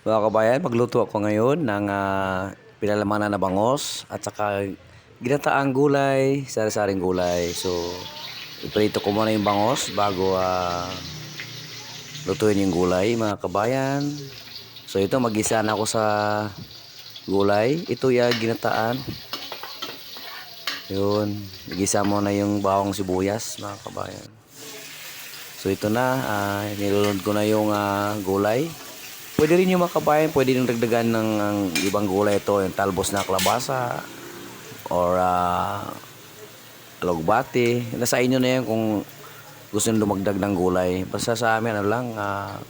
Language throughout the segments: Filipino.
Mga kabayan, magluto ako ngayon ng pinalamanan na bangos at saka ginataang gulay, sari-saring gulay. So, iprito ko muna yung bangos bago lutuin yung gulay, mga kabayan. So, ito mag-isa na ako sa gulay. Ito yung ginataan. Yun, igisa mo na yung bawang sibuyas, mga kabayan. So, ito na, nilunod ko na yung gulay. Pwede rin yung mga kabayan, pwede rin dagdagan ng ibang gulay ito, yung talbos na kalabasa or alugbati. Nasa inyo na yan kung gusto nyo dumagdag ng gulay. Basta sa amin, ano lang,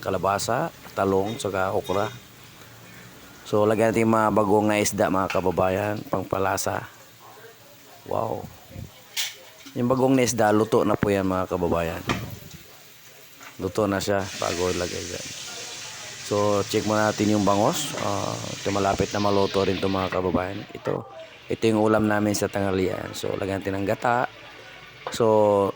kalabasa, talong, saka okra. So, lagyan natin yung mga bagong na isda, mga kababayan, pangpalasa. Wow. Yung bagong na isda, luto na po yan, mga kababayan. Luto na siya bago ilagay dyan. So, check muna natin yung bangos. Ito malapit na maluto rin ito, mga kababayan. Ito yung ulam namin sa tanghalian. So, lagyan natin ng gata. So,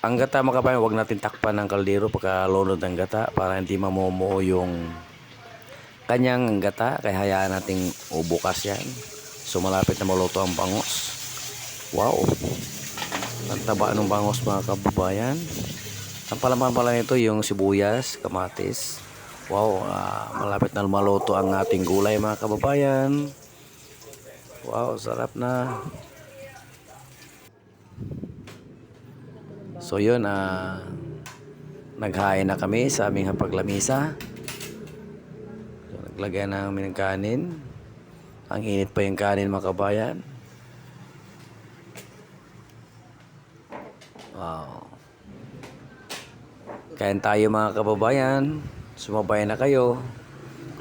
ang gata, mga kababayan, huwag natin takpan ng kaldero pagkalunod ng gata para hindi mamumuo yung kanyang gata. Kaya hayaan nating ubukas yan. So, malapit na maluto ang bangos. Wow! Ang taba ng bangos, mga kababayan. Ang palaman pala nito yung sibuyas, kamatis. Wow, malapit na maluto ang ating gulay, mga kababayan. Wow, sarap na. So yun, naghain na kami sa aming hapaglamisa. So, naglagay na kami ng kanin. Ang init pa yung kanin, mga kababayan. Wow. Kain tayo, mga kababayan. Sumabay na kayo.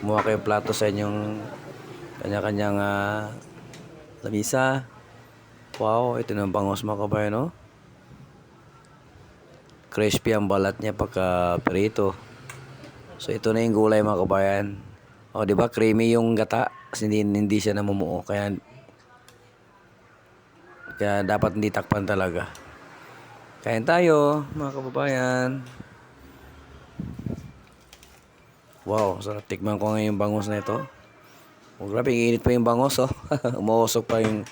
Kumuha kayo plato sa inyong kanya-kanyang lamisa. Wow, ito na ang bangos, mga kabayan, no? Crispy ang balat niya pagka perito. So ito na yung gulay, mga kabayan. O, di ba creamy yung gata? Kasi hindi siya namumuo. Kaya dapat hindi takpan talaga. Kain tayo, mga kababayan. Wow, sarap. Tikman ko ngayon yung bangus na ito. Oh, grabe, init pa yung bangos, oh. Umuusok pa yung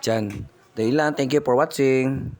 tiyan. Dahil lang, thank you for watching.